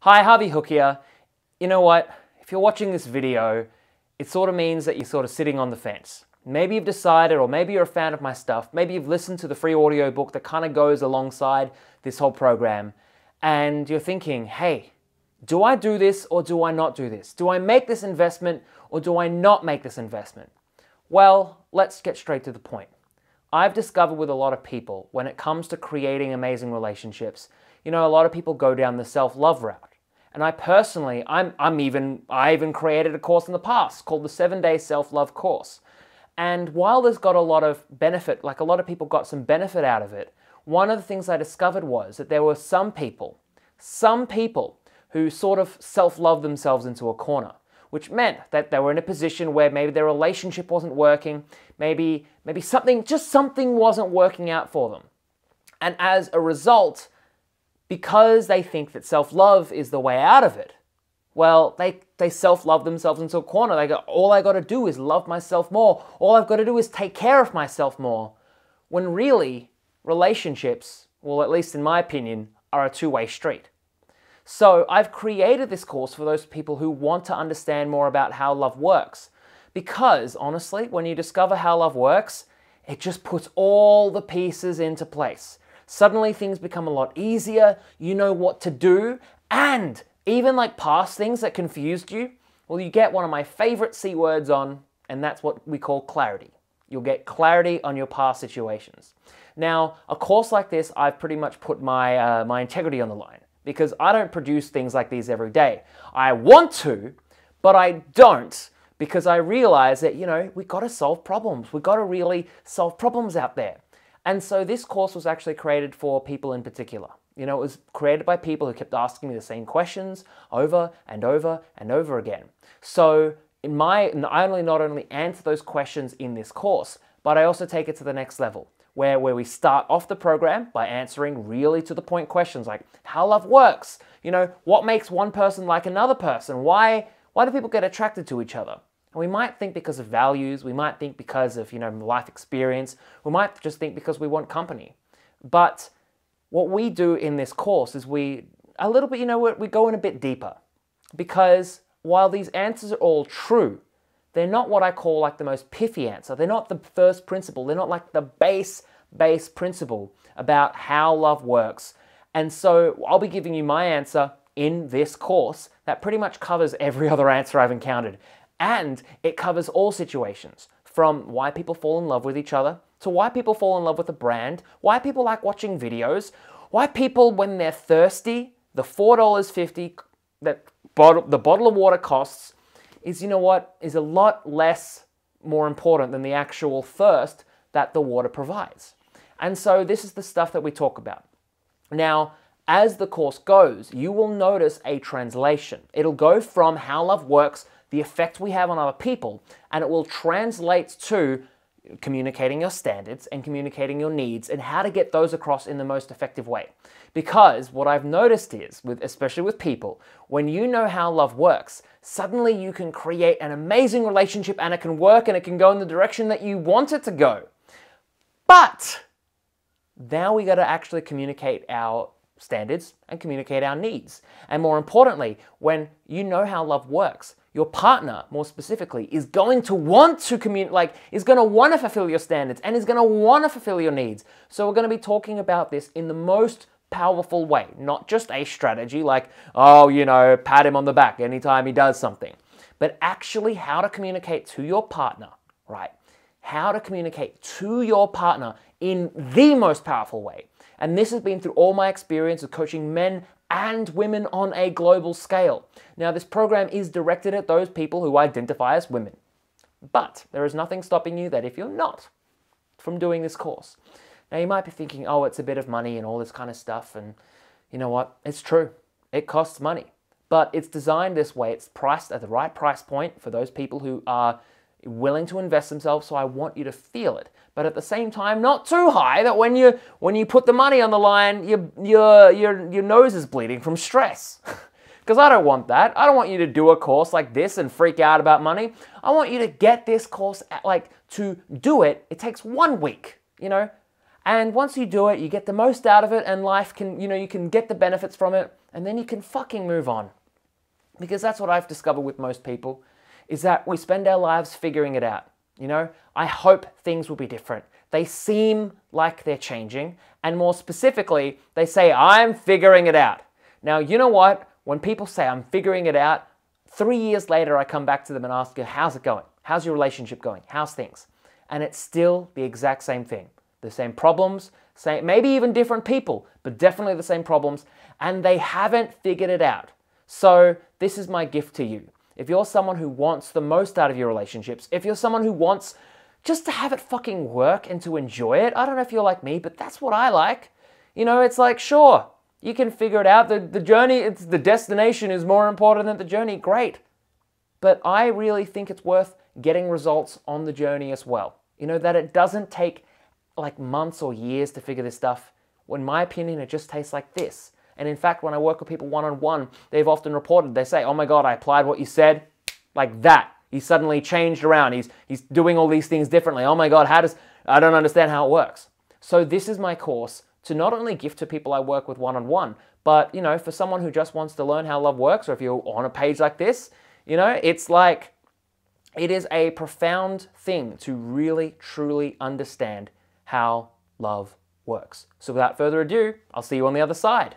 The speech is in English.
Hi, Harvey Hook here. You know what? If you're watching this video, it sort of means that you're sort of sitting on the fence. Maybe you've decided, or maybe you're a fan of my stuff. Maybe you've listened to the free audio book that kind of goes alongside this whole program. And you're thinking, hey, do I do this or do I not do this? Do I make this investment or do I not make this investment? Well, let's get straight to the point. I've discovered with a lot of people, when it comes to creating amazing relationships, a lot of people go down the self-love route. And I personally, I even created a course in the past called the 7-Day Self-Love Course. And while there's got a lot of benefit, like a lot of people got some benefit out of it, one of the things I discovered was that there were some people who sort of self-loved themselves into a corner, which meant that they were in a position where maybe their relationship wasn't working, maybe something wasn't working out for them. And as a result, because they think that self-love is the way out of it, well, they self-love themselves into a corner. They go, all I got to do is love myself more. All I've got to do is take care of myself more. When really, relationships, well, at least in my opinion, are a two-way street. So I've created this course for those people who want to understand more about how love works. Because, honestly, when you discover how love works, it just puts all the pieces into place. Suddenly things become a lot easier, you know what to do, and even like past things that confused you, well, you get one of my favorite C words on, and that's what we call clarity. You'll get clarity on your past situations. Now, a course like this, I've pretty much put my integrity on the line, because I don't produce things like these every day. I want to, but I don't, because I realize that, we got to solve problems. We got to really solve problems out there. And so this course was actually created for people in particular. It was created by people who kept asking me the same questions over and over and over again. So I not only answer those questions in this course, but I also take it to the next level, where we start off the program by answering really to the point questions like how love works, what makes one person like another person, why do people get attracted to each other? And we might think because of values, we might think because of, life experience, we might just think because we want company. But what we do in this course is we go in a bit deeper. Because while these answers are all true, they're not what I call like the most pithy answer. They're not the first principle. They're not like the base principle about how love works. And so I'll be giving you my answer in this course that pretty much covers every other answer I've encountered. And it covers all situations, from why people fall in love with each other, to why people fall in love with a brand, why people like watching videos, why people, when they're thirsty, the $4.50 that the bottle of water costs is, is a lot less more important than the actual thirst that the water provides. And so this is the stuff that we talk about. Now, as the course goes, you will notice a translation. It'll go from how love works, the effect we have on other people, and it will translate to communicating your standards and communicating your needs and how to get those across in the most effective way. Because what I've noticed is, especially with people, when you know how love works, suddenly you can create an amazing relationship and it can work and it can go in the direction that you want it to go. But now we got to actually communicate our standards and communicate our needs. And more importantly, when you know how love works, your partner, more specifically, is going to want to is going to want to fulfill your standards and is going to want to fulfill your needs. So we're going to be talking about this in the most powerful way, not just a strategy like, pat him on the back anytime he does something, but actually how to communicate to your partner, right? How to communicate to your partner in the most powerful way. And this has been through all my experience of coaching men and women on a global scale. Now, this program is directed at those people who identify as women. But there is nothing stopping you that if you're not, from doing this course. Now, you might be thinking, oh, it's a bit of money and all this kind of stuff. And you know what? It's true. It costs money. But it's designed this way. It's priced at the right price point for those people who are willing to invest themselves, so I want you to feel it. But at the same time, not too high that when you put the money on the line, your nose is bleeding from stress. Because I don't want that. I don't want you to do a course like this and freak out about money. I want you to get this course, to do it, it takes 1 week, And once you do it, you get the most out of it, and life can, you can get the benefits from it and then you can fucking move on. Because that's what I've discovered with most people, is that we spend our lives figuring it out. You know, I hope things will be different. They seem like they're changing, and more specifically, they say, I'm figuring it out. Now, you know what? When people say I'm figuring it out, 3 years later, I come back to them and ask you, how's it going? How's your relationship going? How's things? And it's still the exact same thing. The same problems, maybe even different people, but definitely the same problems, and they haven't figured it out. So this is my gift to you. If you're someone who wants the most out of your relationships, if you're someone who wants just to have it fucking work and to enjoy it, I don't know if you're like me, but that's what I like. You know, it's like, sure, you can figure it out. The journey, the destination is more important than the journey. Great. But I really think it's worth getting results on the journey as well. You know, that it doesn't take like months or years to figure this stuff. In my opinion, it just tastes like this. And in fact, when I work with people one-on-one, they've often reported, they say, oh my God, I applied what you said like that. He suddenly changed around. He's doing all these things differently. Oh my God, I don't understand how it works. So this is my course to not only gift to people I work with one-on-one, but, you know, for someone who just wants to learn how love works, or if you're on a page like this, you know, it's like, it is a profound thing to really, truly understand how love works. So without further ado, I'll see you on the other side.